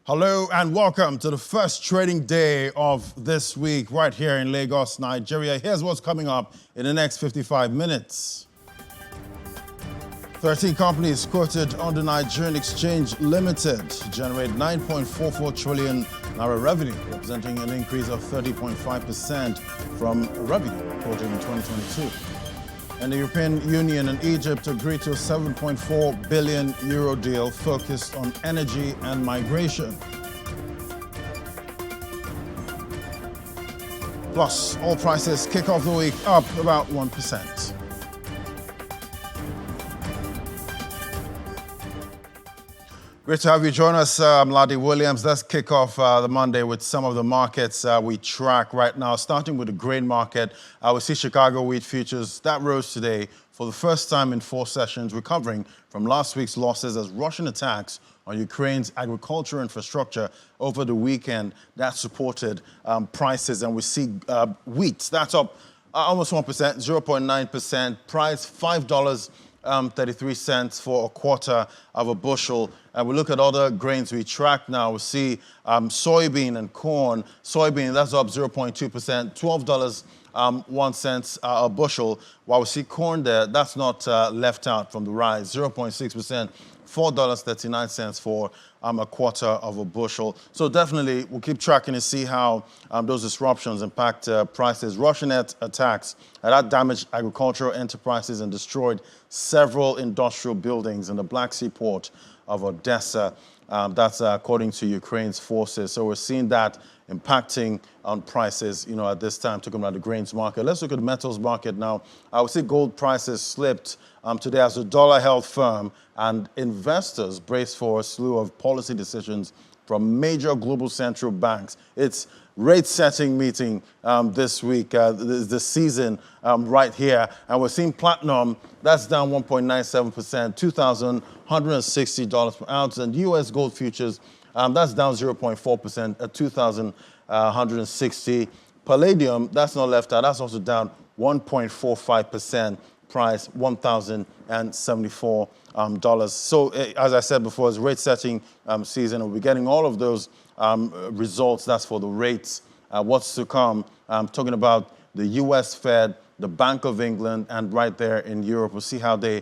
Hello and welcome to the first trading day of this week right here in Lagos, Nigeria. Here's what's coming up in the next 55 minutes. 13 companies quoted on the Nigerian Exchange Limited generate 9.44 trillion naira revenue, representing an increase of 30.5% from revenue reported in 2022. And the European Union and Egypt agreed to a 7.4 billion euro deal focused on energy and migration. Plus, oil prices kick off the week up about 1%. Great to have you join us. I'm Ladi Williams. Let's kick off the Monday with some of the markets we track right now. Starting with the grain market, we see Chicago wheat futures that rose today for the first time in 4 sessions, recovering from last week's losses as Russian attacks on Ukraine's agricultural infrastructure over the weekend that supported prices. And we see wheat that's up almost 1%, 0.9%, price $5.33 for a quarter of a bushel. And we look at other grains we track now. We see soybean and corn. Soybean, that's up 0.2%, $12.01 a bushel. While we see corn there, that's not left out from the rise, 0.6%, $4.39 for a quarter of a bushel. So definitely we'll keep tracking to see how those disruptions impact prices. Russian attacks that damaged agricultural enterprises and destroyed several industrial buildings in the Black Sea port of Odessa. That's according to Ukraine's forces. So we're seeing that impacting on prices, at this time, talking about the grains market. Let's look at the metals market now. I would say gold prices slipped today as the dollar held firm and investors braced for a slew of policy decisions from major global central banks. It's rate-setting meeting this week, the season right here. And we're seeing platinum, that's down 1.97%, $2,160 per ounce. And U.S. gold futures, that's down 0.4% at $2,160. Palladium, that's not left out, that's also down 1.45%. Price $1,074. So as I said before, it's rate-setting season. We'll be getting all of those results. That's for the rates. What's to come? I'm talking about the U.S. Fed, the Bank of England, and right there in Europe. We'll see how they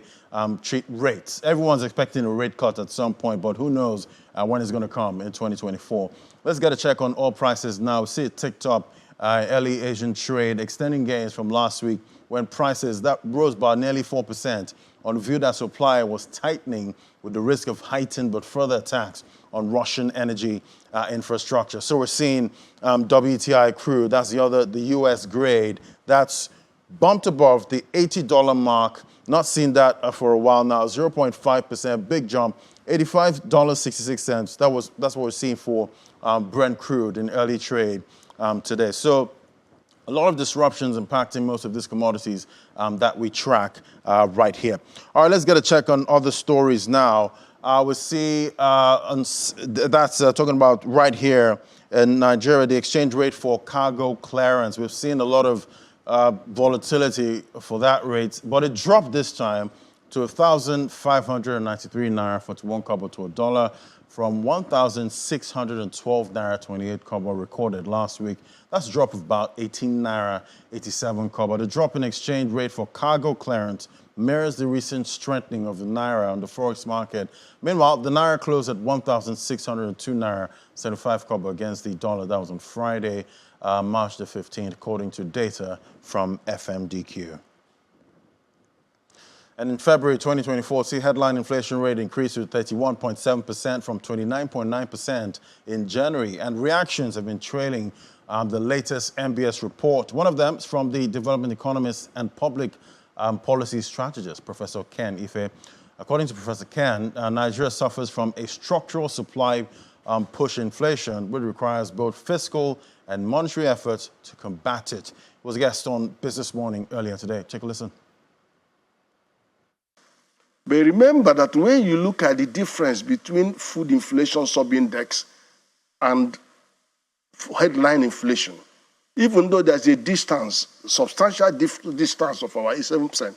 treat rates. Everyone's expecting a rate cut at some point, but who knows when it's going to come in 2024. Let's get a check on oil prices now. See it ticked up. Early Asian trade extending gains from last week when prices that rose by nearly 4% on the view that supply was tightening with the risk of heightened but further attacks on Russian energy infrastructure. So we're seeing WTI crude, that's the U.S. grade, that's bumped above the $80 mark. Not seen that for a while now, 0.5%, big jump, $85.66. That's what we're seeing for Brent crude in early trade today. So a lot of disruptions impacting most of these commodities that we track right here. All right, let's get a check on other stories now. We see that's talking about right here in Nigeria, the exchange rate for cargo clearance. We've seen a lot of volatility for that rate, but it dropped this time to 1,593 naira 41 kobo to a dollar from 1,612 naira 28 kobo recorded last week. That's a drop of about 18 naira 87 kobo. The drop in exchange rate for cargo clearance mirrors the recent strengthening of the naira on the forex market. Meanwhile, the naira closed at 1,602 naira 75 kobo against the dollar. That was on Friday, March the 15th, according to data from FMDQ. And in February 2024, see headline inflation rate increased to 31.7% from 29.9% in January. And reactions have been trailing the latest MBS report. One of them is from the development economist and public policy strategist, Professor Ken Ife. According to Professor Ken, Nigeria suffers from a structural supply push inflation, which requires both fiscal and monetary efforts to combat it. He was a guest on Business Morning earlier today. Take a listen. But remember that when you look at the difference between food inflation sub-index and headline inflation, even though there's a distance, substantial distance of our 7%,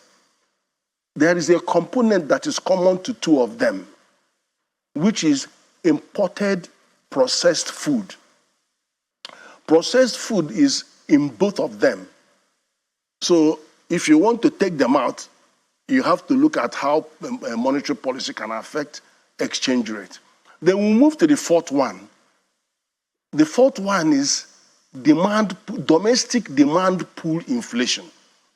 there is a component that is common to two of them, which is imported processed food. Processed food is in both of them. So if you want to take them out, you have to look at how monetary policy can affect exchange rate. Then we move to the fourth one. The fourth one is domestic demand pool inflation,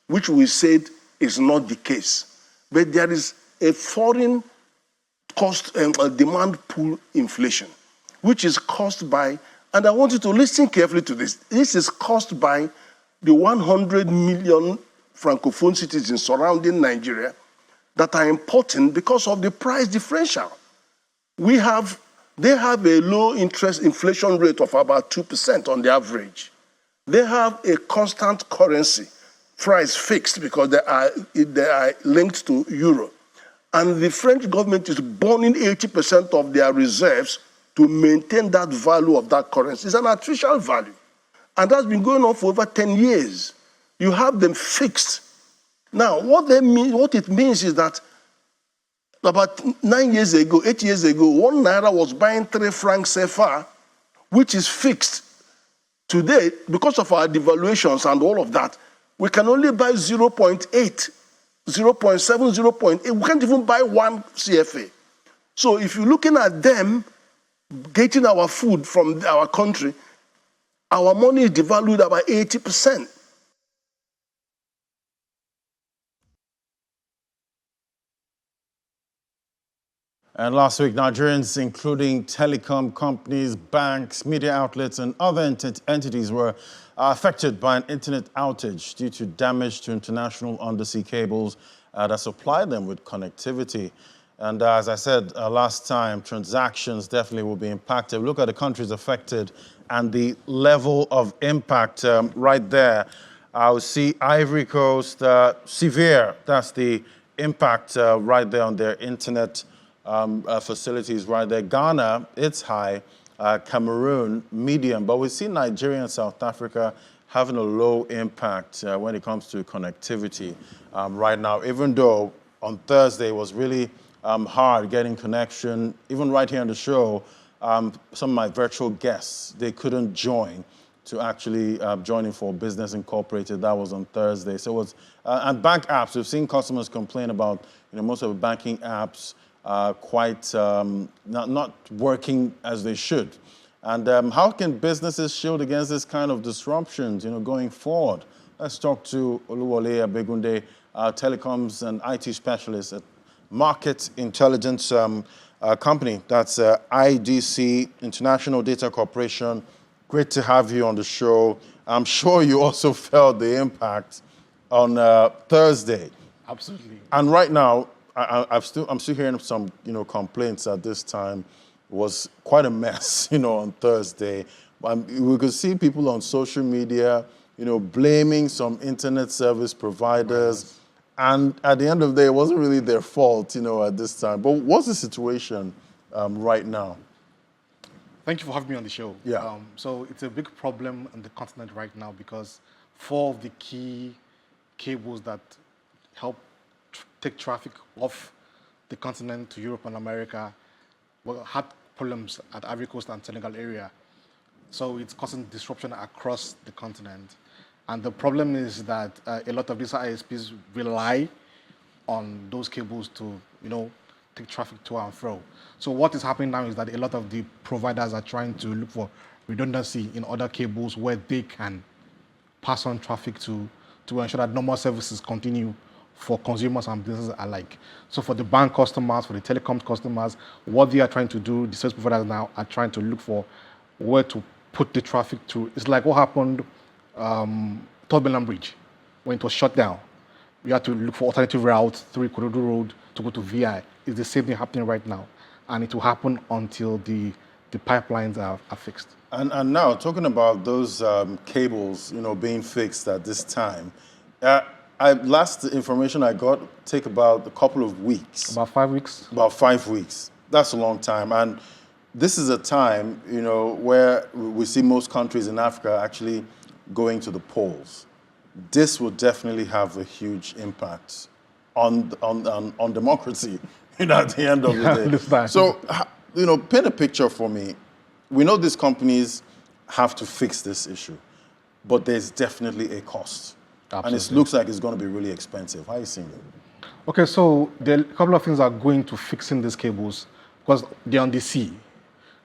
which we said is not the case. But there is a foreign cost demand pool inflation, which is caused by, and I want you to listen carefully to this. This is caused by the 100 million Francophone citizens surrounding Nigeria that are important because of the price differential. They have a low interest inflation rate of about 2% on the average. They have a constant currency, price fixed because they are linked to euro. And the French government is burning 80% of their reserves to maintain that value of that currency. It's an artificial value. And that's been going on for over 10 years. You have them fixed. Now, what it means is that about 9 years ago, 8 years ago, 1 naira was buying 3 francs CFA, which is fixed. Today, because of our devaluations and all of that, we can only buy 0.8, 0.7, 0.8. We can't even buy 1 CFA. So if you're looking at them getting our food from our country, our money is devalued about 80%. And last week, Nigerians, including telecom companies, banks, media outlets, and other entities were affected by an internet outage due to damage to international undersea cables that supply them with connectivity. And as I said last time, transactions definitely will be impacted. Look at the countries affected and the level of impact right there. I'll see Ivory Coast, severe. That's the impact right there on their internet facilities right there. Ghana, it's high. Cameroon, medium. But we see Nigeria and South Africa having a low impact when it comes to connectivity right now, even though on Thursday it was really hard getting connection. Even right here on the show, some of my virtual guests, they couldn't join to actually join in for Business Incorporated. That was on Thursday. So it was, and bank apps, we've seen customers complain about, most of the banking apps quite not working as they should. And how can businesses shield against this kind of disruptions, going forward? Let's talk to Oluwole Abegunde, telecoms and IT specialist at market intelligence company. That's IDC, International Data Corporation. Great to have you on the show. I'm sure you also felt the impact on Thursday. Absolutely. And right now, I'm still hearing some, complaints at this time. It was quite a mess, on Thursday. We could see people on social media, blaming some internet service providers. And at the end of the day, it wasn't really their fault, at this time. But what's the situation right now? Thank you for having me on the show. Yeah. So it's a big problem on the continent right now because 4 of the key cables that help take traffic off the continent to Europe and America had problems at Ivory Coast and Senegal area. So it's causing disruption across the continent. And the problem is that a lot of these ISPs rely on those cables to, take traffic to and fro. So what is happening now is that a lot of the providers are trying to look for redundancy in other cables where they can pass on traffic to ensure that normal services continue for consumers and businesses alike. So for the bank customers, for the telecom customers, what they are trying to do, the service providers now are trying to look for where to put the traffic to. It's like what happened Third Bridge when it was shut down. You had to look for alternative routes through Ikorodu Road to go to VI. It's the same thing happening right now. And it will happen until the pipelines are fixed. And now, talking about those cables, being fixed at this time, last information I got take about a couple of weeks. About 5 weeks? About 5 weeks. That's a long time. And this is a time, where we see most countries in Africa actually going to the polls. This will definitely have a huge impact on democracy, at the end of the day. Understand. So, paint a picture for me. we know these companies have to fix this issue, but there's definitely a cost. Absolutely. And it looks like it's going to be really expensive. How are you seeing it? Okay, so there are a couple of things that are going to fixing these cables because they're on the sea.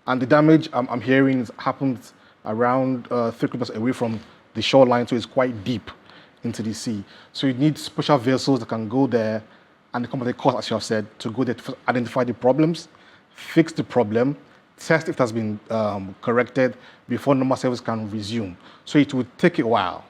And the damage I'm hearing happens around 3 kilometers away from the shoreline, so it's quite deep into the sea. So you need special vessels that can go there and come at a cost, as you have said, to go there to identify the problems, fix the problem, test if it has been corrected before normal service can resume. So it will take a while.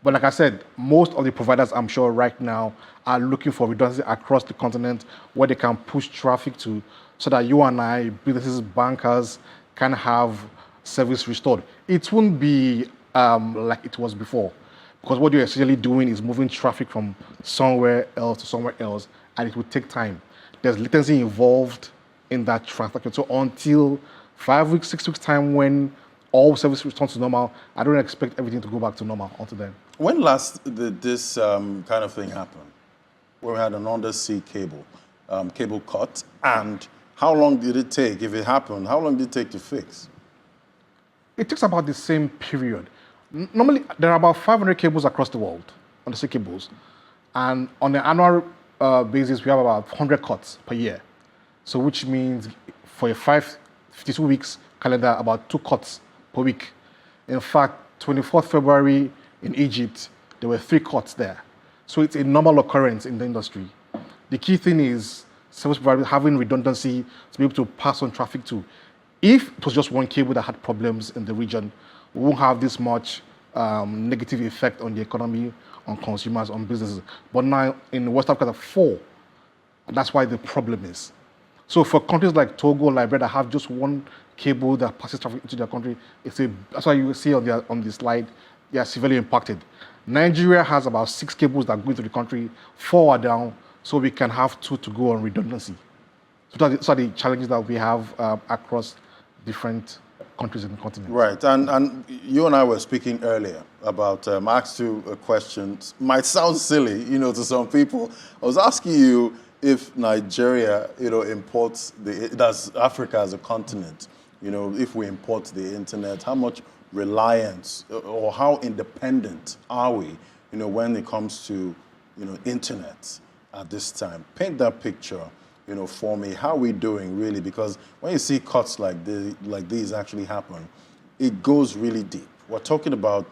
But like I said, most of the providers, I'm sure right now, are looking for redundancy across the continent where they can push traffic to so that you and I, businesses, bankers, can have service restored. It won't be like it was before because what you're essentially doing is moving traffic from somewhere else to somewhere else, and it will take time. There's latency involved in that transaction. So until 5 weeks, 6 weeks time when all service returns to normal, I don't expect everything to go back to normal until then. When last did this kind of thing happen? Where we had an undersea cable cut, and how long did it take, if it happened, how long did it take to fix? It takes about the same period. Normally, there are about 500 cables across the world, undersea cables. And on an annual basis, we have about 100 cuts per year. So which means for a 52 weeks calendar, about 2 cuts per week. In fact, 24th February in Egypt, there were 3 cuts there. So it's a normal occurrence in the industry. The key thing is service providers having redundancy to be able to pass on traffic to. If it was just one cable that had problems in the region, we won't have this much negative effect on the economy, on consumers, on businesses. But now in West Africa, there are 4. And that's why the problem is. So for countries like Togo, Liberia that have just one cable that passes traffic into their country, that's why you see on the slide, they are severely impacted. Nigeria has about 6 cables that go into the country, 4 are down, so we can have 2 to go on redundancy. So those are the challenges that we have across different countries in the continent. Right, and you and I were speaking earlier about, I asked you a question, might sound silly, to some people. I was asking you if Nigeria, imports does Africa as a continent, if we import the internet, how much reliance or how independent are we, when it comes to, internet at this time? Paint that picture, for me. How are we doing really? Because when you see cuts like these actually happen, it goes really deep. We're talking about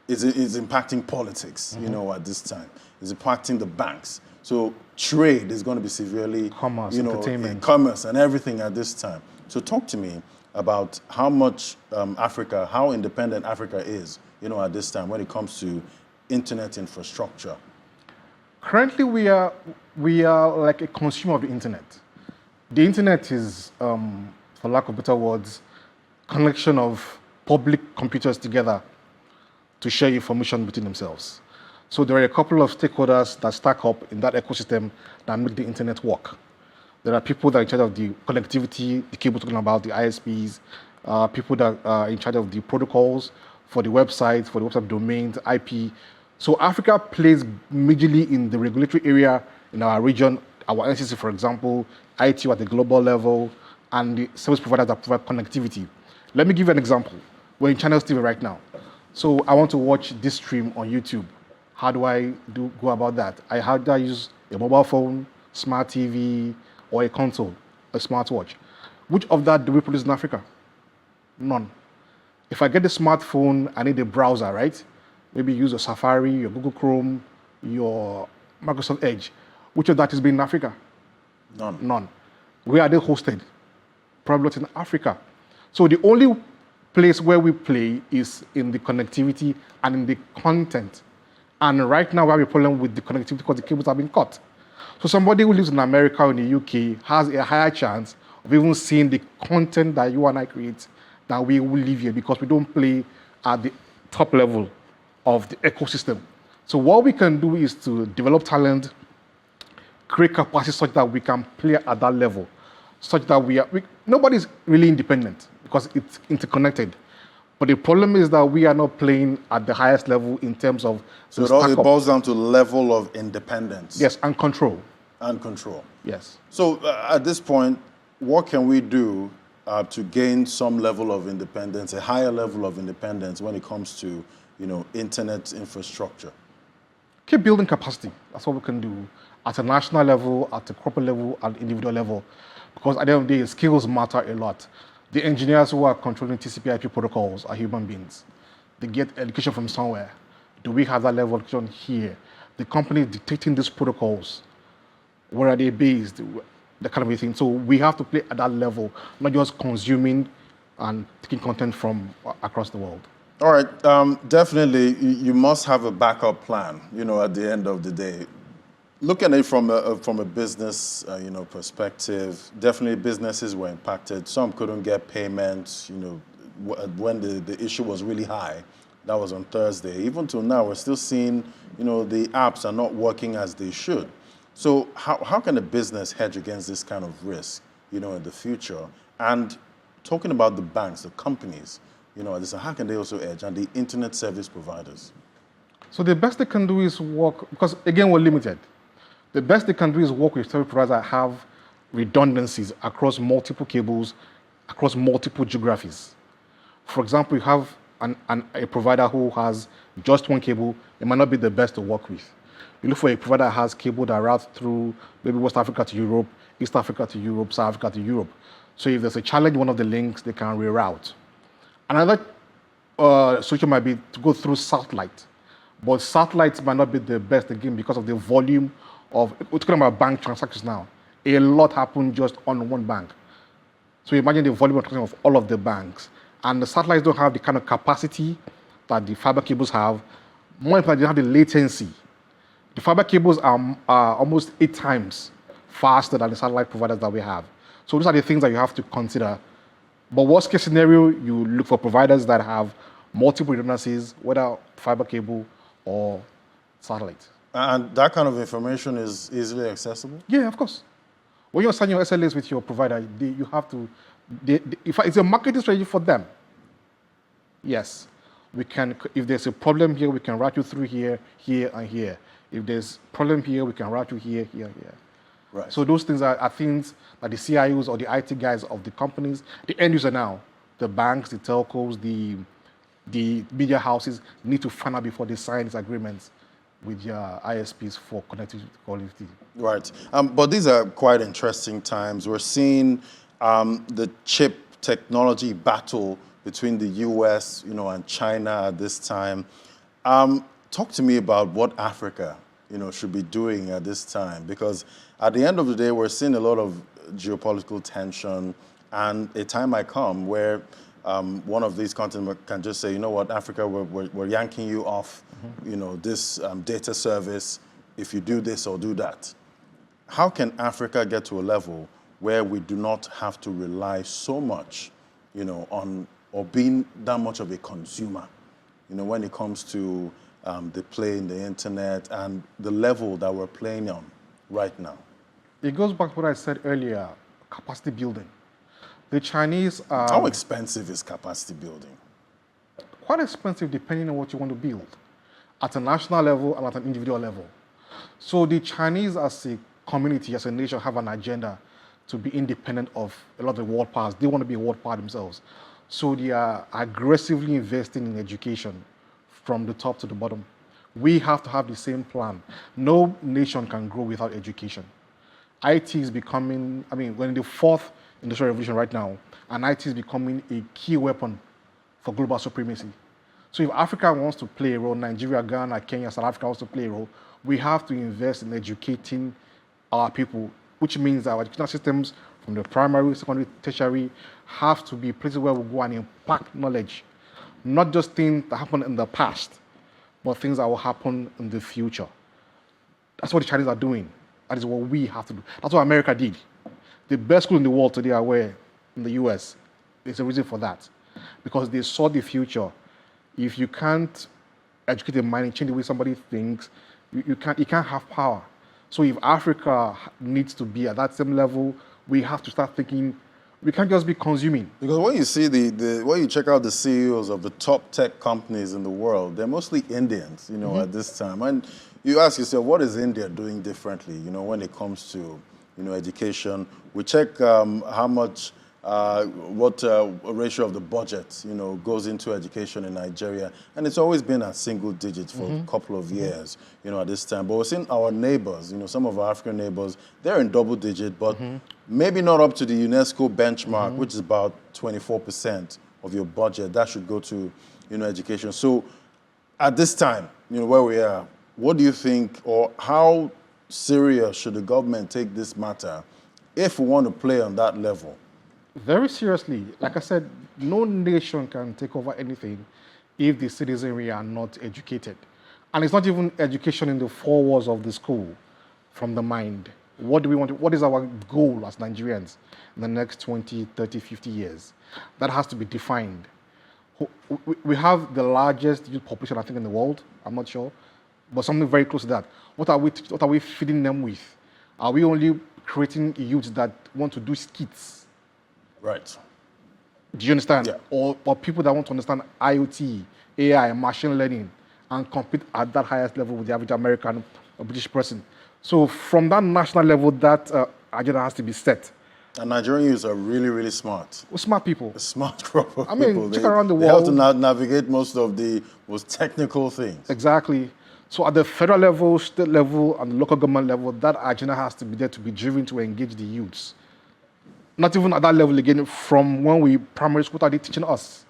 is impacting politics, at this time. It's impacting the banks. So trade is going to be severely, commerce, entertainment, commerce and everything at this time. So talk to me about how much Africa, how independent Africa is, at this time when it comes to internet infrastructure. Currently, we are like a consumer of the internet. The internet is, for lack of better words, connection of public computers together to share information between themselves. So there are a couple of stakeholders that stack up in that ecosystem that make the internet work. There are people that are in charge of the connectivity, the cable talking about, the ISPs, people that are in charge of the protocols for the websites, for the website domains, IP. So Africa plays majorly in the regulatory area in our region, our NCC, for example, ITU at the global level, and the service providers that provide connectivity. Let me give you an example. We're in Channels TV right now. So I want to watch this stream on YouTube. How do I go about that? How do I use a mobile phone, smart TV, or a console, a smartwatch? Which of that do we produce in Africa? None. If I get a smartphone, I need a browser, right? Maybe use a Safari, your Google Chrome, your Microsoft Edge. Which of that is being in Africa? None. None. Where are they hosted? Probably not in Africa. So the only place where we play is in the connectivity and in the content. And right now we have a problem with the connectivity because the cables have been cut. So somebody who lives in America or in the UK has a higher chance of even seeing the content that you and I create than we will live here because we don't play at the top level of the ecosystem. So what we can do is to develop talent, create capacity such that we can play at that level, such that nobody's really independent because it's interconnected. But the problem is that we are not playing at the highest level in terms of... So it boils down to level of independence. Yes, and control. And control. Yes. So at this point, what can we do to gain some level of independence, a higher level of independence when it comes to, internet infrastructure? Keep building capacity. That's what we can do at a national level, at a corporate level, at individual level. Because at the end of the day, skills matter a lot. The engineers who are controlling TCP/IP protocols are human beings. They get education from somewhere. Do we have that level of education here? The companies dictating these protocols, where are they based? That kind of thing. So we have to play at that level, not just consuming and taking content from across the world. All right, definitely you must have a backup plan, at the end of the day. Looking at it from a business, perspective, definitely businesses were impacted. Some couldn't get payments, when the issue was really high. That was on Thursday. Even till now, we're still seeing, the apps are not working as they should. So how can a business hedge against this kind of risk, in the future? And talking about the banks, the companies, how can they also hedge? And the internet service providers? So the best they can do is work, because again, we're limited. The best they can do is work with service providers that have redundancies across multiple cables, across multiple geographies. For example, you have a provider who has just one cable, it might not be the best to work with. You look for a provider that has cable that routes through maybe West Africa to Europe, East Africa to Europe, South Africa to Europe. So if there's a challenge in one of the links, they can reroute. Another solution might be to go through satellite. But satellites might not be the best again because of the volume of, we're talking about bank transactions now. A lot happen just on one bank. So imagine the volume of all of the banks. And the satellites don't have the kind of capacity that the fiber cables have. More importantly, they have the latency. The fiber cables are almost 8 times faster than the satellite providers that we have. So those are the things that you have to consider. But worst case scenario, you look for providers that have multiple redundancies, whether fiber cable or satellite. And that kind of information is easily accessible? Yeah, of course. When you're signing your SLAs with your provider, you have to, if it's a marketing strategy for them, yes, we can, if there's a problem here, we can route you through here, here, and here. If there's a problem here, we can route you here, here, here. Right. So those things are things that the CIOs or the IT guys of the companies, the end user now, the banks, the telcos, the media houses need to find out before they sign these agreements with your ISPs for connectivity quality. Right. But these are quite interesting times. We're seeing the chip technology battle between the US, and China at this time. Talk to me about what Africa, should be doing at this time, because at the end of the day, we're seeing a lot of geopolitical tension, and a time might come where one of these continents can just say, you know what, Africa, we're yanking you off, this data service if you do this or do that. How can Africa get to a level where we do not have to rely so much, on or being that much of a consumer, when it comes to the play in the internet and the level that we're playing on right now? It goes back to what I said earlier, capacity building. The Chinese are... How expensive is capacity building? Quite expensive depending on what you want to build, at a national level and at an individual level. So the Chinese as a community, as a nation, have an agenda to be independent of a lot of the world powers. They want to be a world power themselves. So they are aggressively investing in education from the top to the bottom. We have to have the same plan. No nation can grow without education. IT is becoming, we're in the 4th industrial revolution right now, and IT is becoming a key weapon for global supremacy. So if Africa wants to play a role, Nigeria, Ghana, Kenya, South Africa wants to play a role, we have to invest in educating our people, which means our educational systems from the primary, secondary, tertiary have to be places where we go and impact knowledge. Not just things that happened in the past, but things that will happen in the future. That's what the Chinese are doing. That is what we have to do. That's what America did. The best school in the world today are where? In the US. There's a reason for that. Because they saw the future. If you can't educate the mind and change the way somebody thinks, you can't have power. So if Africa needs to be at that same level, we have to start thinking, we can't just be consuming. Because when you see when you check out the CEOs of the top tech companies in the world, they're mostly Indians, at this time. And you ask yourself, what is India doing differently, when it comes to, education? We check how much what ratio of the budget, goes into education in Nigeria. And it's always been at single digits for a couple of years, at this time. But we're seeing our neighbors, some of our African neighbors, they're in double digit, but maybe not up to the UNESCO benchmark, which is about 24% of your budget. That should go to, education. So at this time, where we are, what do you think, or how serious should the government take this matter if we want to play on that level? Very seriously. Like I said, no nation can take over anything if the citizenry are not educated. And it's not even education in the four walls of the school, from the mind. What do we want? What is our goal as Nigerians in the next 20, 30, 50 years? That has to be defined. We have the largest youth population, I think, in the world. I'm not sure, but something very close to that. What are we feeding them with? Are we only creating youths that want to do skits? Right. Do you understand? Yeah. Or people that want to understand IoT, AI, machine learning, and compete at that highest level with the average American or British person. So from that national level, that agenda has to be set. And Nigerian youths are really, really smart. We're smart people. A smart group of I mean, people. check around the They have world. to navigate most of the most technical things. Exactly. So at the federal level, state level, and the local government level, that agenda has to be there to be driven to engage the youths. Not even at that level again, from when we primary school, what are they teaching us,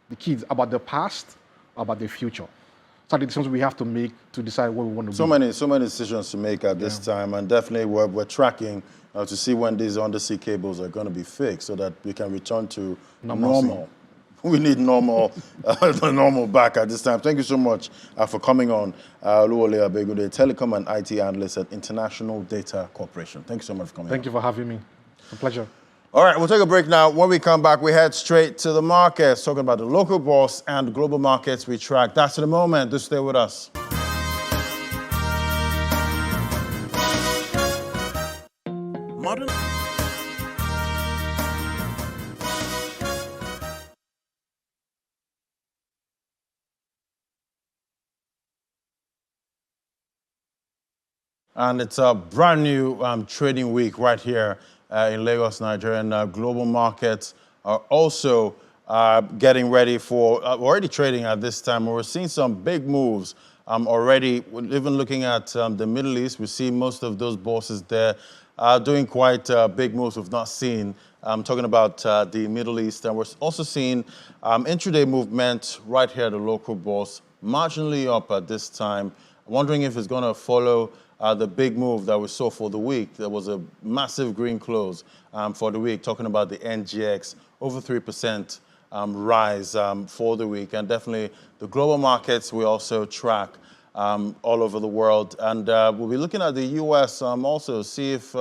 the kids, about the past, about the future? So the decisions we have to make to decide what we want to do. So many decisions to make at this time, and definitely we're tracking to see when these undersea cables are going to be fixed so that we can return to normal. We need normal, normal back at this time. Thank you so much for coming on, Oluwole Abegude, telecom and IT analyst at International Data Corporation. Thank you so much for coming. Thank you for having me. It's a pleasure. All right, we'll take a break now. When we come back, we head straight to the markets, talking about the local bourse and global markets we track. That's in a moment. Do stay with us. Modern. And it's a brand new trading week right here in Lagos, Nigeria. And global markets are also getting ready for, already trading at this time. We're seeing some big moves already. Even looking at the Middle East, we see most of those bourses there doing quite big moves we've not seen. I'm talking about the Middle East. And we're also seeing intraday movement right here at the local bourse, marginally up at this time. I'm wondering if it's going to follow the big move that we saw for the week. There was a massive green close for the week, talking about the NGX, over 3% rise for the week. And definitely the global markets we also track all over the world. And we'll be looking at the US also, see if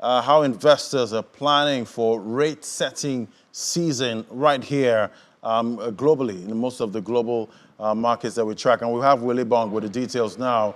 how investors are planning for rate setting season right here globally in most of the global markets that we track. And we have Willie Bong with the details now.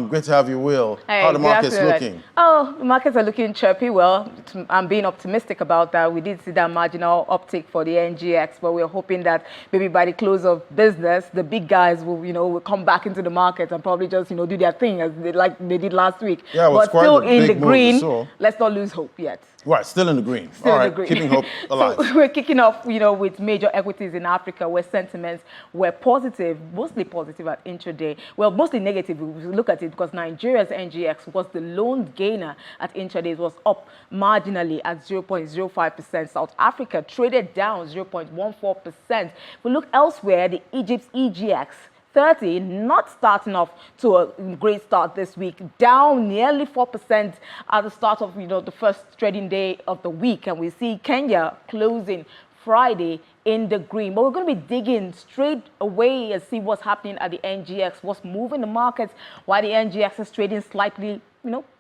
Great to have you, Will. Hey, how are the markets looking? Oh, the markets are looking chirpy. Well, I'm being optimistic about that. We did see that marginal uptick for the NGX, but we're hoping that maybe by the close of business, the big guys will, will come back into the market and probably just, do their thing as they did last week. Yeah, it was but quite still a big in the move, green. so. Let's not lose hope yet. Right, still in the green. Still All in right, the green. keeping hope alive. So we're kicking off, with major equities in Africa where sentiments were positive, mostly positive at intraday. Well, mostly negative if you look at it because Nigeria's NGX was the lone gainer at intraday. It was up marginally at 0.05%. South Africa traded down 0.14%. If we look elsewhere, the Egypt's EGX 30 not starting off to a great start this week, down nearly 4% at the start of the first trading day of the week, and we see Kenya closing Friday in the green. But we're going to be digging straight away and see what's happening at the NGX, what's moving the markets, why the NGX is trading slightly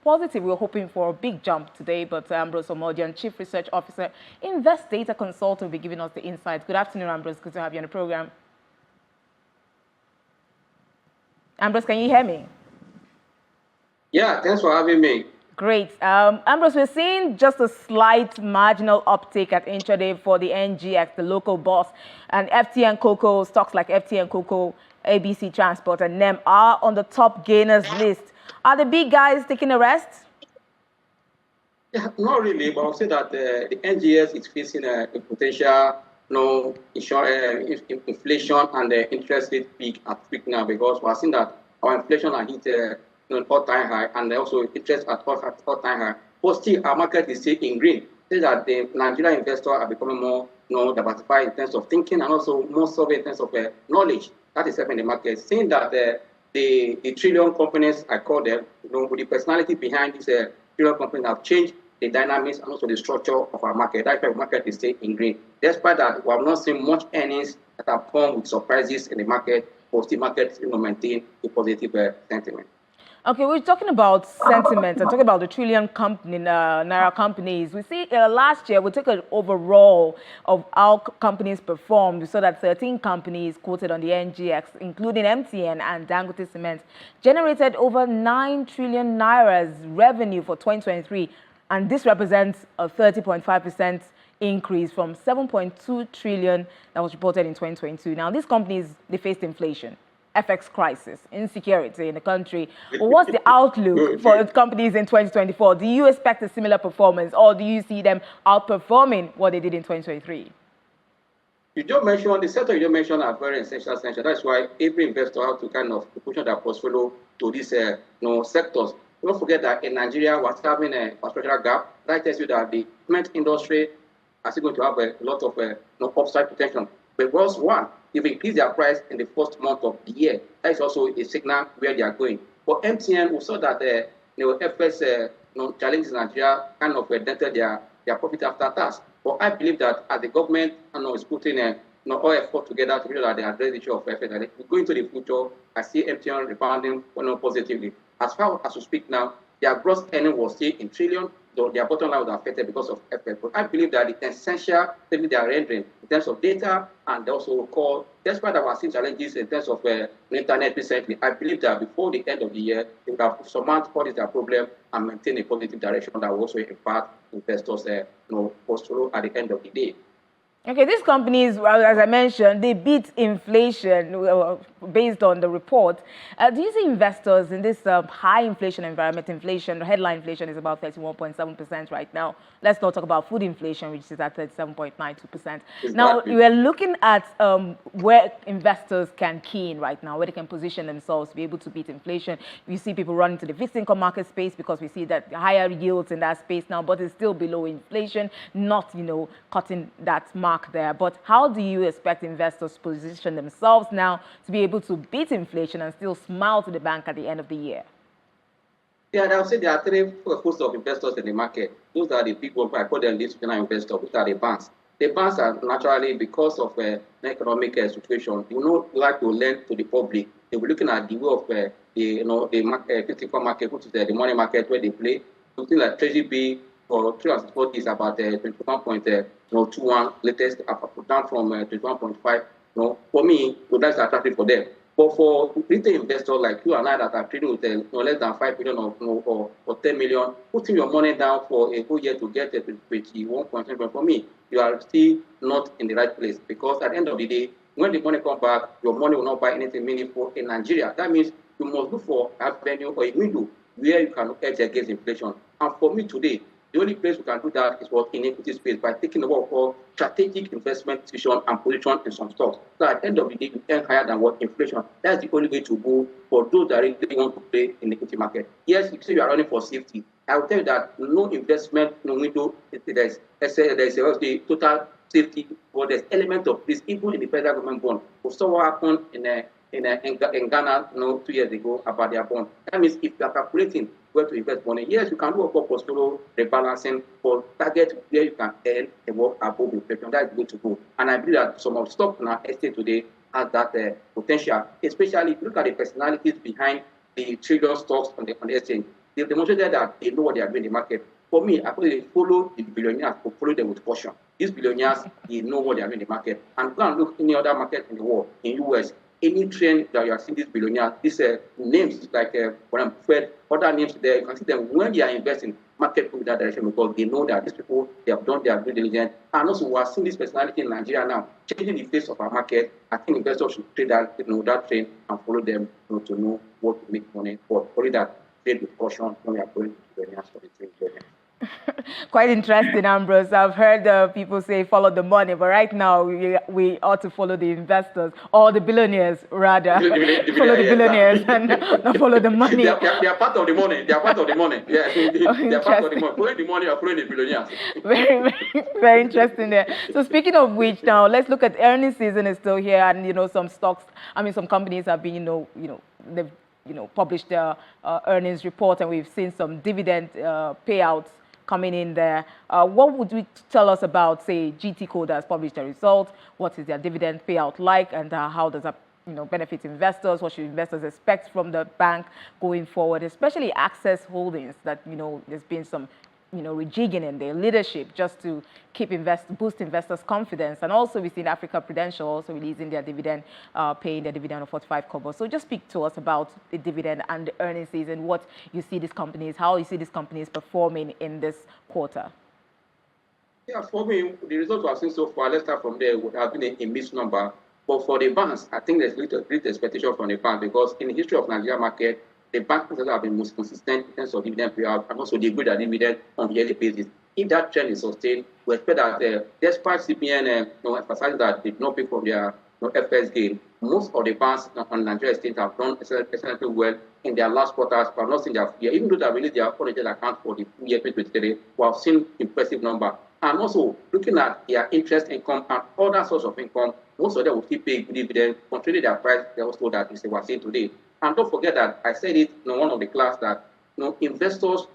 positive. We're hoping for a big jump today, but Ambrose Omodian, Chief Research Officer, Invest Data Consultant, will be giving us the insights. Good afternoon, Ambrose. Good to have you on the program. Ambrose, can you hear me? Yeah, thanks for having me. Great. Ambrose, we're seeing just a slight marginal uptick at intraday for the NGX, the local boss, and FTN Cocoa, stocks like FTN Cocoa, ABC Transport, and NEM are on the top gainers list. Are the big guys taking a rest? Yeah, not really, but I'll say that the NGX is facing a potential inflation and the interest rate peak at peak now because we're seeing that our inflation has hit all-time high and also interest at all-time high. But still, our market is still in green. Say that the Nigerian investors are becoming more diversified in terms of thinking and also more solid in terms of knowledge. That is helping the market. Seeing that the trillion companies, I call them, with the personality behind these trillion companies have changed the dynamics and also the structure of our market. That's why the market is staying in green. Despite that, we have not seen much earnings that have come with surprises in the market, but the market maintain a positive sentiment. Okay, we're talking about sentiment and talking about the trillion company, Naira companies. We see last year, we took an overall of how companies performed. We saw that 13 companies quoted on the NGX, including MTN and Dangote Cement, generated over 9 trillion Naira's revenue for 2023. And this represents a 30.5% increase from 7.2 trillion that was reported in 2022. Now, these companies, they faced inflation, FX crisis, insecurity in the country. But what's the outlook for companies in 2024? Do you expect a similar performance, or do you see them outperforming what they did in 2023? You just mentioned, the sector you just mentioned are very essential. That's why every investor has to kind of push their portfolio to these sectors. Don't forget that in Nigeria, we're having a structural gap. That tells you that the cement industry is going to have a lot of upside potential. But once if they increase their price in the first month of the year, that is also a signal where they are going. For MTN, we saw that FS challenges in Nigeria kind of dented their profit after tax. But I believe that as the government is putting all effort together to that they address the issue of FS, and we go into the future, I see MTN rebounding positively. As far as we speak now, their gross earning was still in trillion, though their bottom line was affected because of FX. But I believe that it's essential that they are rendering in terms of data and also call. Despite our seeing challenges in terms of the internet recently, I believe that before the end of the year, they will have surmounted what is their problem and maintain a positive direction that will also impact investors' portfolio at the end of the day. Okay, these companies, well, as I mentioned, they beat inflation based on the report. Do you see investors in this high inflation environment? Headline inflation is about 31.7% right now. Let's not talk about food inflation, which is at 37.92%. Exactly. Now, we are looking at where investors can key in right now, where they can position themselves to be able to beat inflation. We see people running to the fixed income market space because we see that higher yields in that space now, but it's still below inflation, not, cutting that mark there. But how do you expect investors to position themselves now to be able to beat inflation and still smile to the bank at the end of the year? Yeah, I would say there are three hosts of investors in the market. Those are the big ones. I call them institutional investors. Those are the banks. The banks are naturally, because of the economic situation, like to lend to the public. They were looking at the way of the fixed income market, which is the money market where they play. Something like Treasury Bill or 340 is about 21.21, latest down from 21.5. For me, that's attractive for them. But for retail investors like you and I that are trading with less than 5 million or 10 million, putting your money down for a whole year to get 21.7, for me, you are still not in the right place, because at the end of the day, when the money comes back, your money will not buy anything meaningful in Nigeria. That means you must look for a venue or a window where you can hedge against inflation. And for me today, the only place we can do that is in equity space by taking what we call strategic investment decision and position in some stocks. So at the end of the day, you earn higher than what inflation. That's the only way to go for those that really want to play in the equity market. Yes, you say you are running for safety. I will tell you that no investment window, there's the total safety, but there's element of risk, even in the federal government bond. We saw what happened in Ghana 2 years ago about their bond. That means if you are calculating where to invest money, yes, you can do a portfolio rebalancing for target where you can earn above inflation. That is good to go. And I believe that some of the stocks in our estate today has that potential, especially if you look at the personalities behind the trillion stocks on the exchange. They've demonstrated that they know what they are doing in the market. For me, I they follow the billionaires, but follow them with caution. These billionaires, they know what they are doing in the market. And go and look any other market in the world, in US, any trend that you are seeing these billionaires, these names like Warren Buffett, other names there, you can see them when they are investing, market in that direction, because they know that these people, they have done their due diligence. And also, we are seeing this personality in Nigeria now, changing the face of our market. I think investors should trade that trend and follow them to know what to make money for. Only that, trade with caution when we are going to billionaires for the trade. Quite interesting, Ambrose. I've heard people say follow the money, but right now we ought to follow the investors or the billionaires, rather. Follow the billionaires and not follow the money. They are part of the money. They are part of the money. Yeah, they are part of the money. Following the money or following the billionaires. Very interesting there. So speaking of which, now let's look at earnings season is still here, and some stocks. I mean, some companies have been, they've published their earnings report, and we've seen some dividend payouts coming in there. What would you tell us about, say, GT Code has published their results? What is their dividend payout like, and how does that benefit investors? What should investors expect from the bank going forward, especially Access Holdings that, there's been some rejigging in their leadership just to boost investors' confidence. And also we've seen Africa Prudential also releasing their dividend, paying their dividend of 45 kobo. So just speak to us about the dividend and the earnings season, what you see these companies, how you see these companies performing in this quarter. Yeah, for me, the results we have seen so far, let's start from there, would have been a mixed number. But for the banks, I think there's great expectation from the bank, because in the history of Nigerian market, the banks have been most consistent in terms of dividend payout, and also they grow their dividend on a yearly basis. If that trend is sustained, we expect that despite CBN emphasizing that they did not pay for their FS gain, most of the banks on Nigeria state have done excellently well in their last quarters, but not in their full year. Even though they released their financial account for the full year 2023, we have seen impressive number. And also looking at their interest income and other sources of income, most of them will still pay good dividend, controlling their price. They also that is what we're seeing today. And don't forget that I said it in one of the class that investors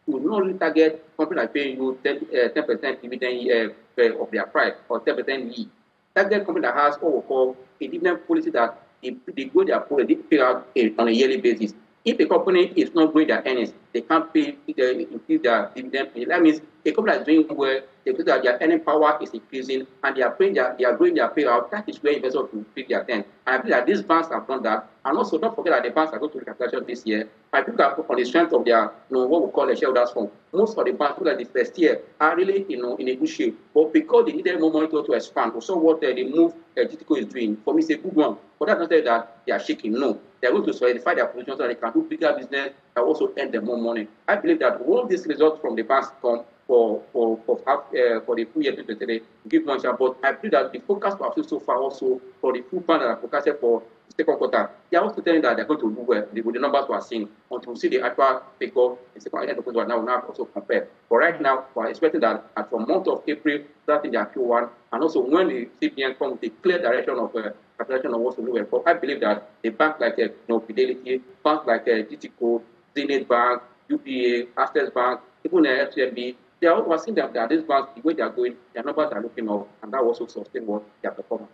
will not really target companies that pay you 10% dividend of their price or 10% yield. Target company that has what we call a dividend policy that they grow their policy, they pay out on a yearly basis. If a company is not growing their earnings, they can't increase their dividend. That means a company that is doing well, they feel that their earning power is increasing and they are growing their payout. That is where investors will pick their turn. And I believe that these banks have done that. And also, don't forget that the banks are going to recapitalization this year. I think that on the strength of their, what we call a shareholders fund, most of the banks that the first year are really, in a good shape. But because they needed more money to expand, we saw what the move GTCO is doing. For me, it's a good one. But that's not saying that they are shaking. No, they're going to solidify their position so that they can do bigger business and also earn them more money. I believe that all these results from the banks come for the full year 2023 give one chance. But I believe that the focus we have seen so far also for the full plan that are focused for the second quarter, they are also telling that they're going to do well with the numbers we are seeing until we see the actual figure in second end of the quarter. Now we also compare. But right now, we are expecting that from month of April, starting their Q1, and also when the CPN comes with a clear direction of calculation of what to do well. But I believe that the bank like Fidelity, banks like GTCO, Zenith Bank, UPA, Access Bank, even FCMB, they are all seeing that these banks, the way they are going, their numbers are looking up, and that also sustain their performance.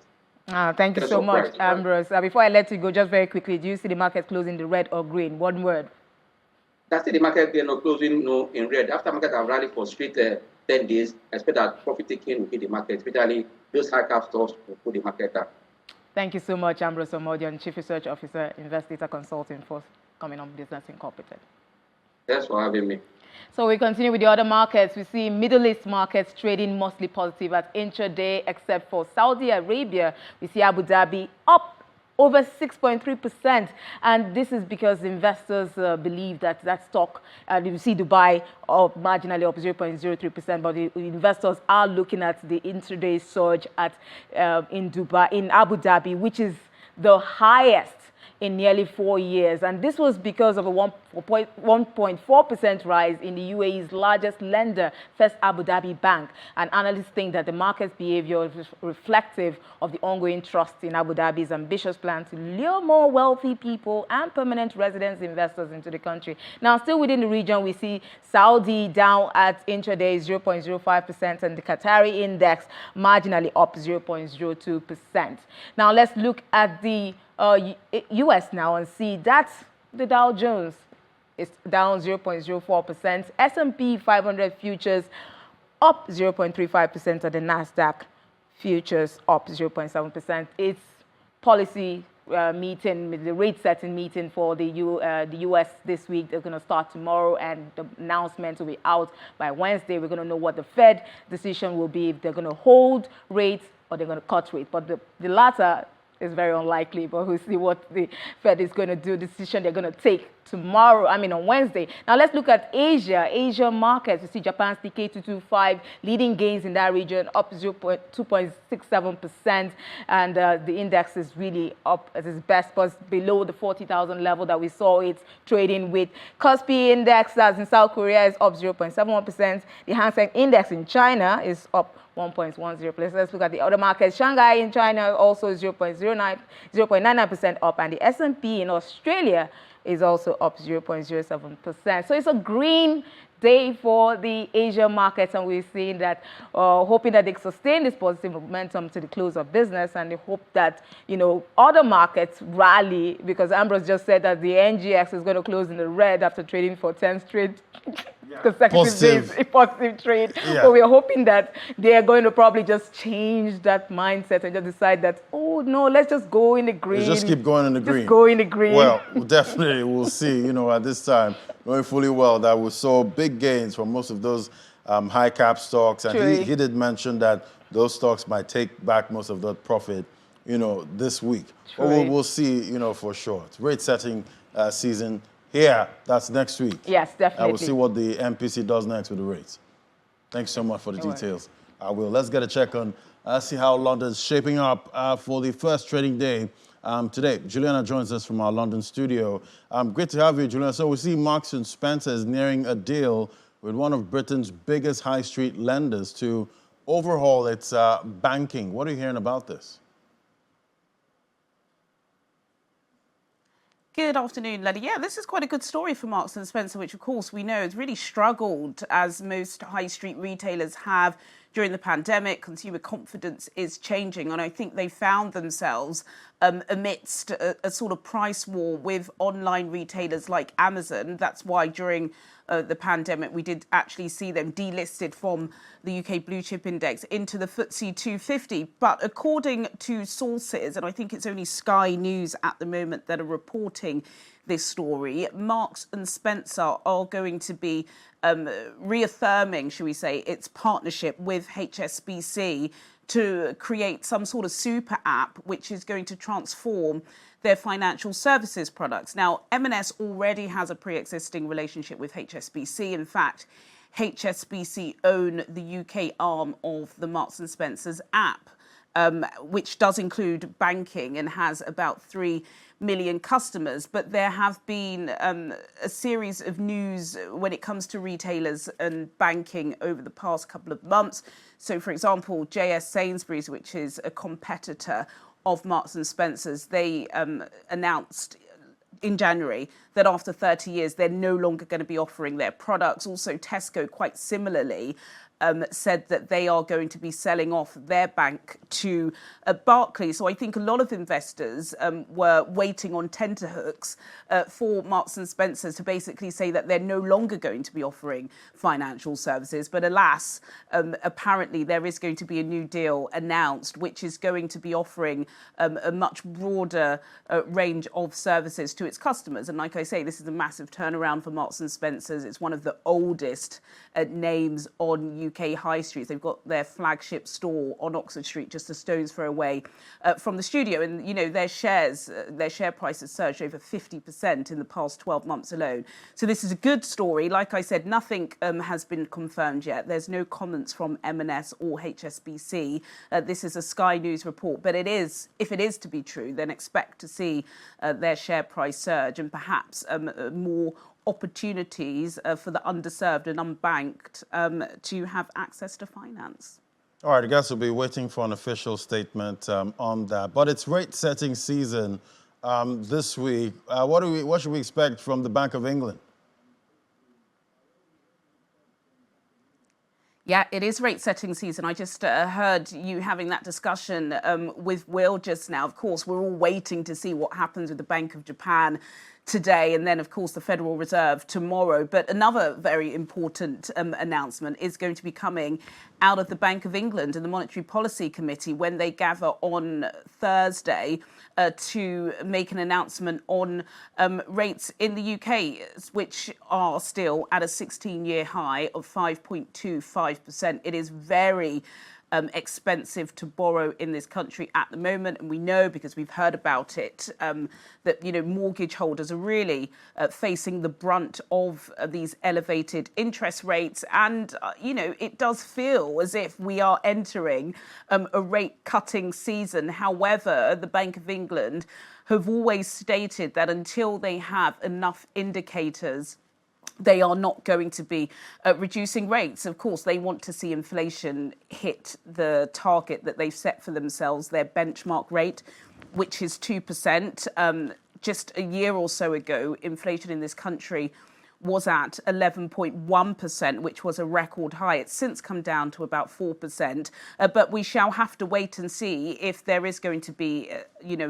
Thank you so much, Ambrose. Before I let you go, just very quickly, do you see the market closing the red or green? One word. I see the market closing in red. After market have rallied for straight 10 days, I expect that profit taking will hit the market, especially those high cap stocks will put the market down. Thank you so much, Ambrose Omodion, Chief Research Officer, Investigator Consulting for coming on Business Incorporated. Thanks for having me. So we continue with the other markets. We see Middle East markets trading mostly positive at intraday, except for Saudi Arabia. We see Abu Dhabi up over 6.3%. And this is because investors believe that stock, you see Dubai up marginally up 0.03%, but the investors are looking at the intraday surge at in Abu Dhabi, which is the highest in nearly 4 years. And this was because of a 1.4% rise in the UAE's largest lender, First Abu Dhabi Bank. And analysts think that the market's behavior is reflective of the ongoing trust in Abu Dhabi's ambitious plan to lure more wealthy people and permanent residents investors into the country. Now, still within the region, we see Saudi down at intraday 0.05% and the Qatari index marginally up 0.02%. Now, let's look at the US now and see that's the Dow Jones is down 0.04%. S&P 500 futures up 0.35% and the NASDAQ futures up 0.7%. It's policy meeting, the rate setting meeting for the US this week. They're going to start tomorrow and the announcement will be out by Wednesday. We're going to know what the Fed decision will be, if they're going to hold rates or they're going to cut rates. But the latter is very unlikely, but we'll see what the Fed is going to do, decision they're going to take tomorrow, on Wednesday. Now let's look at Asia. Asia markets, you see Japan's Nikkei 225 leading gains in that region, up 2.67%, and the index is really up at its best, but below the 40,000 level that we saw it trading with. Kospi index, that's in South Korea, is up 0.71%. The Hang Seng index in China is up 1.10%. Let's look at the other markets. Shanghai in China also is 0.99% up, and the S&P in Australia is also up 0.07%. So it's a green day for the Asia markets, and we're seeing that, hoping that they sustain this positive momentum to the close of business, and they hope that, other markets rally, because Ambrose just said that the NGX is going to close in the red after trading for 10 straight consecutive days, a positive trade. Yeah. But we are hoping that they are going to probably just change that mindset and just decide that, oh no, let's just go in the green. Just keep going in the green. Just go in the green. Well, definitely we'll see, at this time, knowing fully well that we saw big gains from most of those high cap stocks. And he did mention that those stocks might take back most of the profit, this week. But we'll see, for sure. It's rate setting season here. That's next week. Yes, definitely. We'll see what the MPC does next with the rates. Thanks so much for the details. Let's get a check on, see how London's shaping up for the first trading day today. Juliana joins us from our London studio. Great to have you, Juliana. So we see Marks & Spencer is nearing a deal with one of Britain's biggest high street lenders to overhaul its banking. What are you hearing about this? Good afternoon, Lenny. Yeah, this is quite a good story for Marks & Spencer, which, of course, we know has really struggled, as most high street retailers have during the pandemic. Consumer confidence is changing, and I think they found themselves amidst a sort of price war with online retailers like Amazon. That's why during the pandemic, we did actually see them delisted from the UK Blue Chip Index into the FTSE 250. But according to sources, and I think it's only Sky News at the moment that are reporting this story, Marks & Spencer are going to be reaffirming, shall we say, its partnership with HSBC to create some sort of super app which is going to transform their financial services products. Now, M&S already has a pre-existing relationship with HSBC. In fact, HSBC own the UK arm of the Marks & Spencer's app, which does include banking and has about 3 million customers. But there have been a series of news when it comes to retailers and banking over the past couple of months. So, for example, JS Sainsbury's, which is a competitor of Marks & Spencer's, they announced in January that after 30 years, they're no longer going to be offering their products. Also, Tesco, quite similarly, said that they are going to be selling off their bank to Barclays. So I think a lot of investors were waiting on tenterhooks for Marks & Spencer to basically say that they're no longer going to be offering financial services. But alas, apparently there is going to be a new deal announced, which is going to be offering a much broader range of services to its customers. And like I say, this is a massive turnaround for Marks & Spencer's. It's one of the oldest names on UK high streets. They've got their flagship store on Oxford Street, just a stone's throw away from the studio. And, their share price has surged over 50% in the past 12 months alone. So this is a good story. Like I said, nothing has been confirmed yet. There's no comments from M&S or HSBC. This is a Sky News report. But if it is to be true, then expect to see their share price surge and perhaps more opportunities for the underserved and unbanked to have access to finance. All right, I guess we'll be waiting for an official statement on that. But it's rate setting season this week. What should we expect from the Bank of England? Yeah, it is rate setting season. I just heard you having that discussion with Will just now. Of course, we're all waiting to see what happens with the Bank of Japan today, and then, of course, the Federal Reserve tomorrow. But another very important announcement is going to be coming out of the Bank of England and the Monetary Policy Committee when they gather on Thursday to make an announcement on rates in the UK, which are still at a 16-year high of 5.25%. It is very expensive to borrow in this country at the moment. And we know, because we've heard about it, that, mortgage holders are really facing the brunt of these elevated interest rates. And, it does feel as if we are entering a rate cutting season. However, the Bank of England have always stated that until they have enough indicators, they are not going to be reducing rates. Of course, they want to see inflation hit the target that they've set for themselves, their benchmark rate, which is 2%. Just a year or so ago, inflation in this country was at 11.1%, which was a record high. It's since come down to about 4%. But we shall have to wait and see if there is going to be,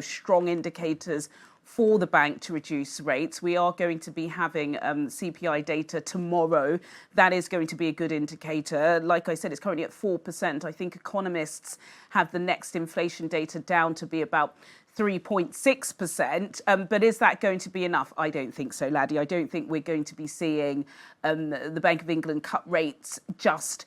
strong indicators for the bank to reduce rates. We are going to be having CPI data tomorrow. That is going to be a good indicator. Like I said, it's currently at 4%. I think economists have the next inflation data down to be about 3.6%. But is that going to be enough? I don't think so, Laddie. I don't think we're going to be seeing the Bank of England cut rates just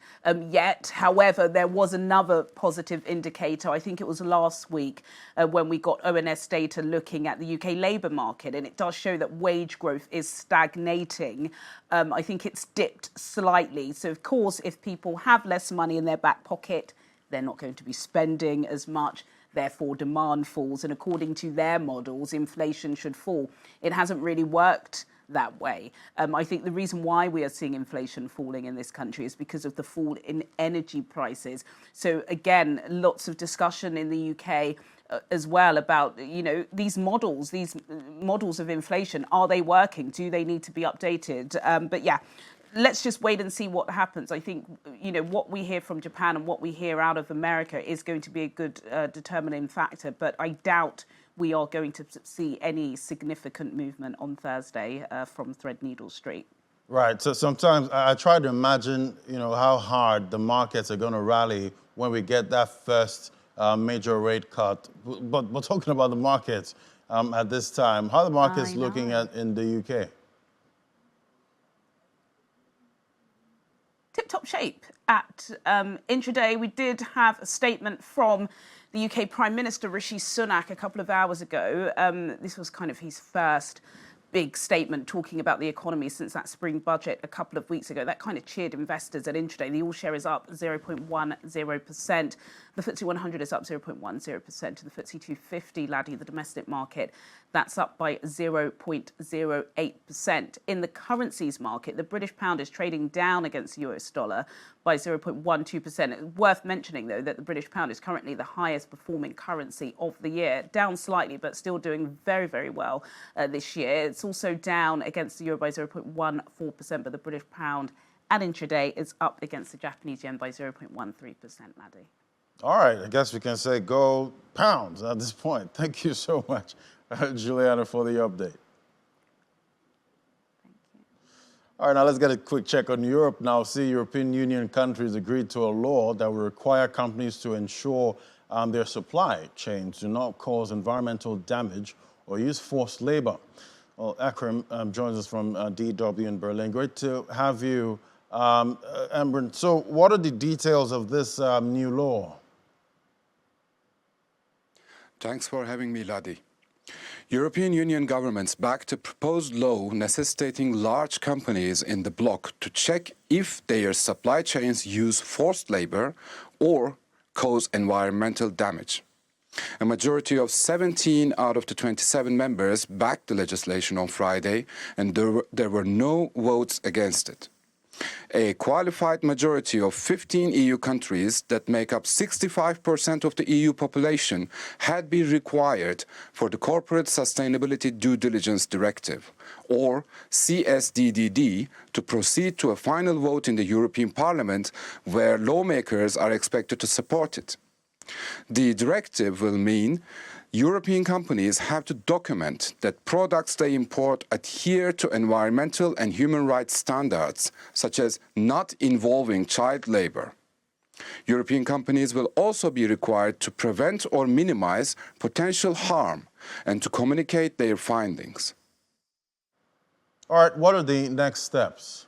yet. However, there was another positive indicator. I think it was last week when we got ONS data looking at the UK labour market, and it does show that wage growth is stagnating. I think it's dipped slightly. So, of course, if people have less money in their back pocket, they're not going to be spending as much. Therefore, demand falls. And according to their models, inflation should fall. It hasn't really worked that way. I think the reason why we are seeing inflation falling in this country is because of the fall in energy prices. So, again, lots of discussion in the UK as well about, these models of inflation. Are they working? Do they need to be updated? But yeah, let's just wait and see what happens. I think, what we hear from Japan and what we hear out of America is going to be a good determining factor. But I doubt we are going to see any significant movement on Thursday from Threadneedle Street. Right. So sometimes I try to imagine, how hard the markets are going to rally when we get that first major rate cut. But we're talking about the markets at this time. How are the markets looking in the UK? Tip-top shape at Intraday. We did have a statement from the UK Prime Minister Rishi Sunak a couple of hours ago. This was kind of his first big statement talking about the economy since that spring budget a couple of weeks ago. That kind of cheered investors at Intraday. The all-share is up 0.10%. The FTSE 100 is up 0.10%. To the FTSE 250, Laddie, the domestic market, that's up by 0.08%. In the currencies market, the British pound is trading down against the US dollar by 0.12%. It's worth mentioning, though, that the British pound is currently the highest performing currency of the year, down slightly, but still doing very, very well this year. It's also down against the euro by 0.14%, but the British pound at Intraday is up against the Japanese yen by 0.13%, Laddie. All right, I guess we can say go pounds at this point. Thank you so much, Juliana, for the update. Thank you. All right, now let's get a quick check on Europe now. See, European Union countries agreed to a law that will require companies to ensure their supply chains do not cause environmental damage or use forced labor. Well, Akram joins us from DW in Berlin. Great to have you, Embrun. So what are the details of this new law? Thanks for having me, Laddie. European Union governments backed a proposed law necessitating large companies in the bloc to check if their supply chains use forced labor or cause environmental damage. A majority of 17 out of the 27 members backed the legislation on Friday, and there were no votes against it. A qualified majority of 15 EU countries that make up 65% of the EU population had been required for the Corporate Sustainability Due Diligence Directive, or CSDDD, to proceed to a final vote in the European Parliament, where lawmakers are expected to support it. The directive will mean European companies have to document that products they import adhere to environmental and human rights standards, such as not involving child labor. European companies will also be required to prevent or minimize potential harm and to communicate their findings. All right, what are the next steps?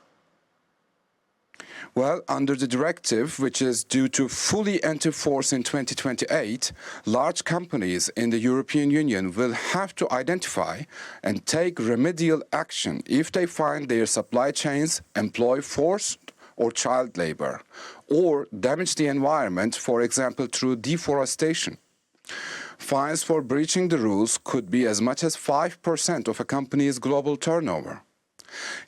Well, under the directive, which is due to fully enter force in 2028, large companies in the European Union will have to identify and take remedial action if they find their supply chains employ forced or child labor, or damage the environment, for example, through deforestation. Fines for breaching the rules could be as much as 5% of a company's global turnover.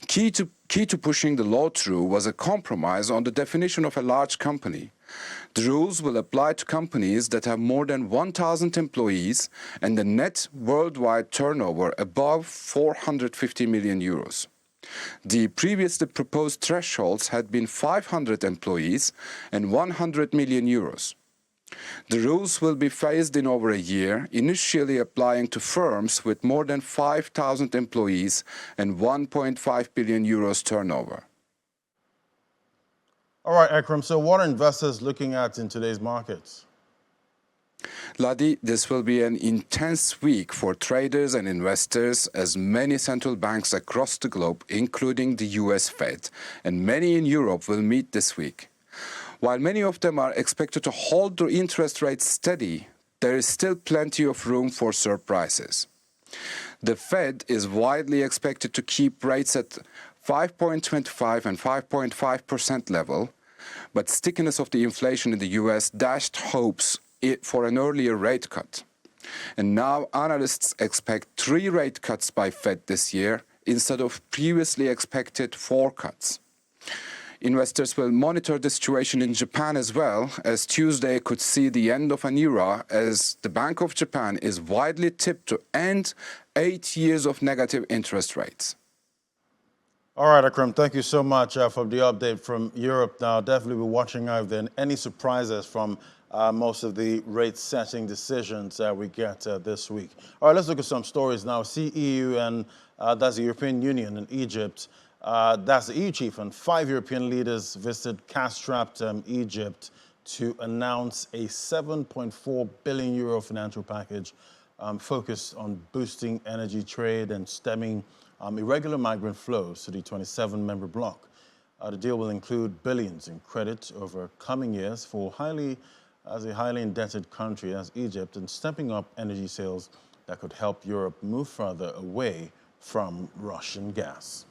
Key to pushing the law through was a compromise on the definition of a large company. The rules will apply to companies that have more than 1,000 employees and a net worldwide turnover above 450 million euros. The previously proposed thresholds had been 500 employees and 100 million euros. The rules will be phased in over a year, initially applying to firms with more than 5,000 employees and 1.5 billion euros turnover. All right, Ekram, so what are investors looking at in today's markets? Ladi, this will be an intense week for traders and investors as many central banks across the globe, including the US Fed, and many in Europe will meet this week. While many of them are expected to hold their interest rates steady, there is still plenty of room for surprises. The Fed is widely expected to keep rates at 5.25 and 5.5% level, but stickiness of the inflation in the US dashed hopes for an earlier rate cut. And now analysts expect 3 rate cuts by Fed this year instead of previously expected 4 cuts. Investors will monitor the situation in Japan as well, as Tuesday could see the end of an era as the Bank of Japan is widely tipped to end 8 years of negative interest rates. All right, Akram, thank you so much for the update from Europe. Now, definitely be watching out if there are any surprises from most of the rate-setting decisions that we get this week. All right, let's look at some stories now. EU and that's the European Union and Egypt. That's the EU chief and 5 European leaders visited cash-strapped Egypt to announce a 7.4 billion euro financial package focused on boosting energy trade and stemming irregular migrant flows to the 27-member bloc. The deal will include billions in credit over coming years for a highly indebted country as Egypt, and stepping up energy sales that could help Europe move further away from Russian gas.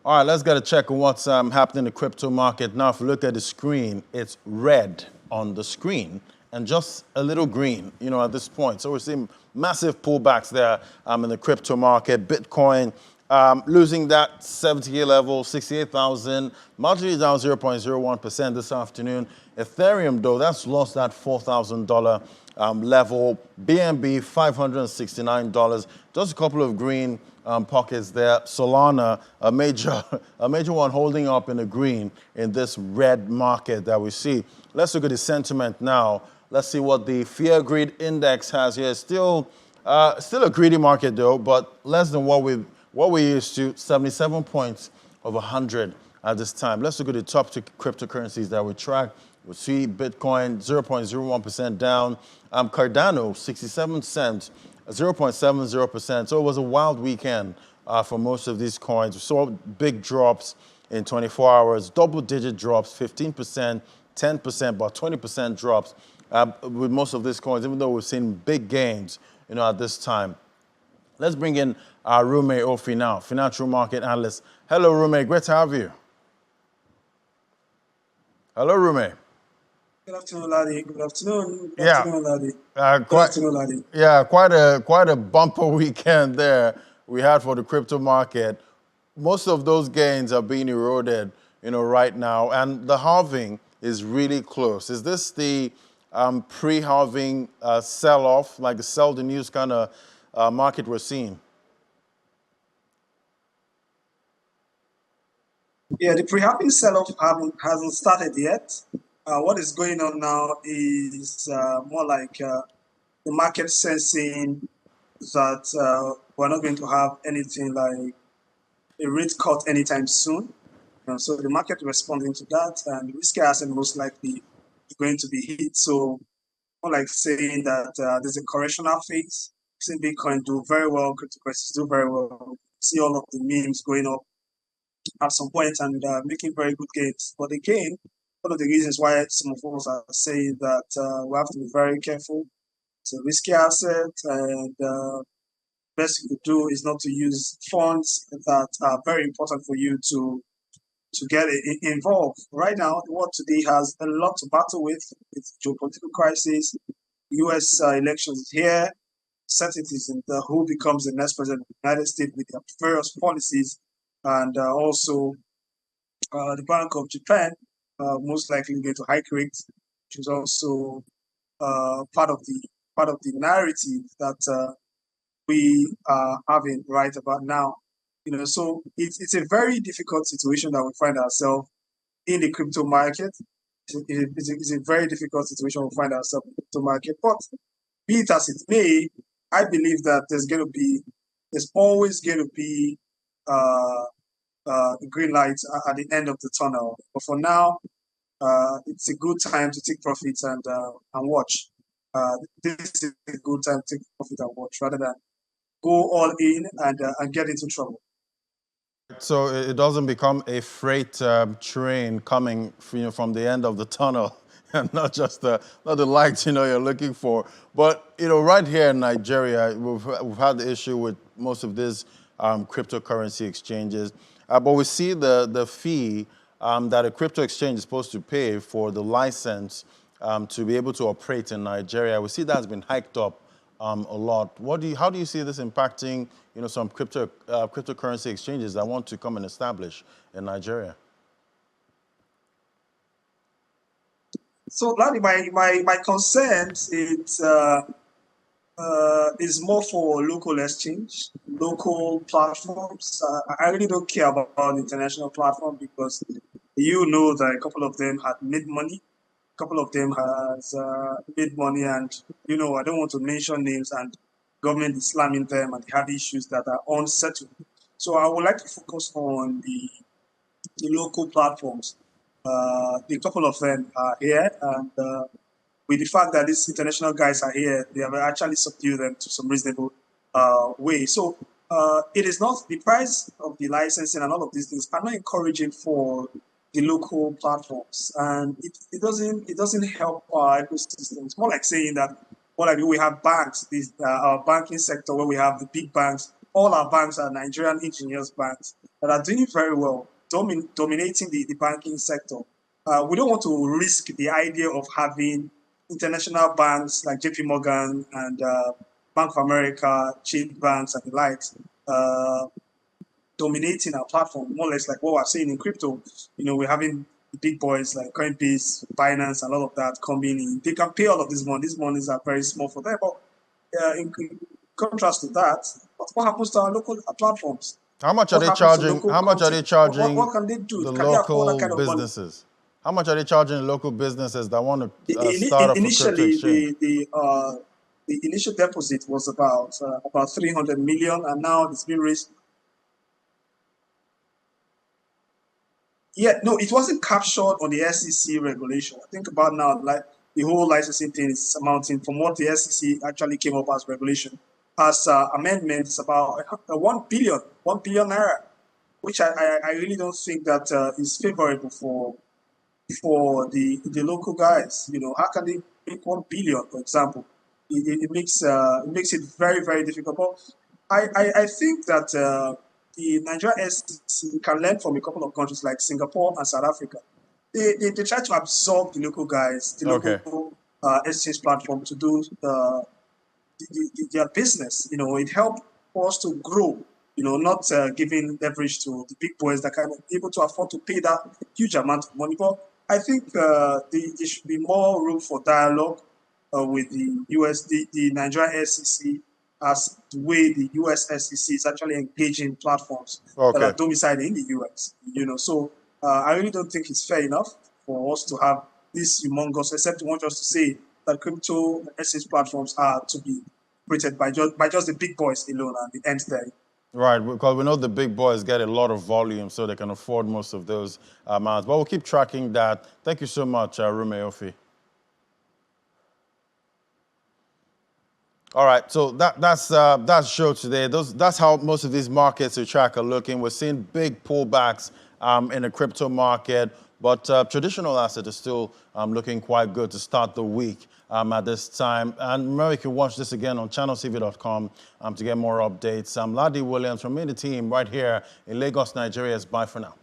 All right, let's get a check on what's happening in the crypto market. Now, if you look at the screen, it's red on the screen and just a little green, at this point. So we're seeing massive pullbacks there in the crypto market. Bitcoin losing that 70-year level, 68,000, marginally down 0.01% this afternoon. Ethereum, though, that's lost that $4,000 level. BNB, $569. Just a couple of green pockets there. Solana, a major one holding up in the green in this red market that we see. Let's look at the sentiment now. Let's see what the Fear Greed Index has here. Still a greedy market though, but less than what we're used to. 77 points of 100 at this time. Let's look at the top 2 cryptocurrencies that we track. We see Bitcoin 0.01% down. Cardano 67 cents. 0.70%. So it was a wild weekend for most of these coins. We saw big drops in 24 hours, double-digit drops, 15%, 10%, about 20% drops with most of these coins, even though we've seen big gains, at this time. Let's bring in our Rume Ofi now, financial market analyst. Hello, Rume. Great to have you. Hello, Rume. Good afternoon, Ladi. Good afternoon. Good afternoon, Ladi. Good afternoon, Ladi. Yeah, quite a bumper weekend there we had for the crypto market. Most of those gains are being eroded, right now, and the halving is really close. Is this the pre-halving sell-off, like the sell the news kind of market we're seeing? Yeah, the pre-halving sell-off hasn't started yet. What is going on now is more like the market sensing that we're not going to have anything like a rate cut anytime soon. So the market responding to that, and risky asset most likely going to be hit. So more like saying that there's a correctional phase. Seeing Bitcoin do very well, cryptocurrencies do very well. see all of the memes going up at some point and making very good gains. But again, one of the reasons why some of us are saying that we have to be very careful. It's a risky asset, and best you could do is not to use funds that are very important for you to get involved. Right now, the world today has a lot to battle with geopolitical crisis, U.S. Elections here, certainties in who becomes the next president of the United States with their various policies, and also the Bank of Japan most likely going to hike rates, which is also part of the narrative that we are having right about now. So it's a very difficult situation that we find ourselves in the crypto market. It's a very difficult situation we find ourselves in the crypto market. But be it as it may, I believe that there's always going to be green light at the end of the tunnel. But for now, it's a good time to take profits and watch. This is a good time to take profit and watch rather than go all in and get into trouble. So it doesn't become a freight train coming from the end of the tunnel, and not the lights you're looking for. But right here in Nigeria, we've had the issue with most of these cryptocurrency exchanges, but we see the fee that a crypto exchange is supposed to pay for the license to be able to operate in Nigeria. We see that's been hiked up a lot. How do you see this impacting some cryptocurrency exchanges that want to come and establish in Nigeria? So, Larry, my concerns is more for local exchange, local platforms. I really don't care about the international platform because that a couple of them had made money. A couple of them has made money, and I don't want to mention names, and government is slamming them, and they have issues that are unsettled. So I would like to focus on the local platforms. A couple of them are here, and with the fact that these international guys are here, they have actually subdued them to some reasonable way. So it is not the price of the licensing and all of these things are not encouraging for the local platforms, and it doesn't help our ecosystem. It's more like saying that we have banks, our banking sector where we have the big banks. All our banks are Nigerian engineers banks that are doing very well, dominating the banking sector. We don't want to risk the idea of having international banks like JP Morgan and Bank of America, Chase banks and the likes dominating our platform, more or less like what we're seeing in crypto. We're having the big boys like Coinbase, Binance, and all of that coming in. They can pay all of this money. These monies are very small for them. But in contrast to that, what happens to our local platforms? How much are they charging? How much are they charging? What can they do? The Can they afford that local kind of money? businesses? How much are they charging the local businesses that want to start up a crypto exchange? The initial deposit was about 300 million, and now it's been raised. Yeah, no, it wasn't captured on the SEC regulation. I think about now, like the whole licensing thing is amounting from what the SEC actually came up as regulation. As amendments, about 1 billion naira, which I really don't think that is favorable for the local guys. How can they make 1 billion, for example? It makes it very, very difficult. But I think that the Nigerian SEC can learn from a couple of countries like Singapore and South Africa. They try to absorb the local guys, the local exchange platform to do their business. It helped us to grow. Not giving leverage to the big boys that can be able to afford to pay that huge amount of money. But I think there should be more room for dialogue with the Nigerian SEC, as the way the US SEC is actually engaging platforms that are domiciled in the US. So I really don't think it's fair enough for us to have this humongous, except you want us to say that crypto SEC platforms are to be operated by just the big boys alone, and it ends there. Right, because we know the big boys get a lot of volume, so they can afford most of those amounts. But we'll keep tracking that. Thank you so much, Rume Ofi. All right, so that's show today. That's how most of these markets we track are looking. We're seeing big pullbacks in the crypto market, but traditional assets are still looking quite good to start the week at this time. And remember, you can watch this again on channelcv.com to get more updates. I'm Ladi Williams from me, the team, right here in Lagos, Nigeria. Bye for now.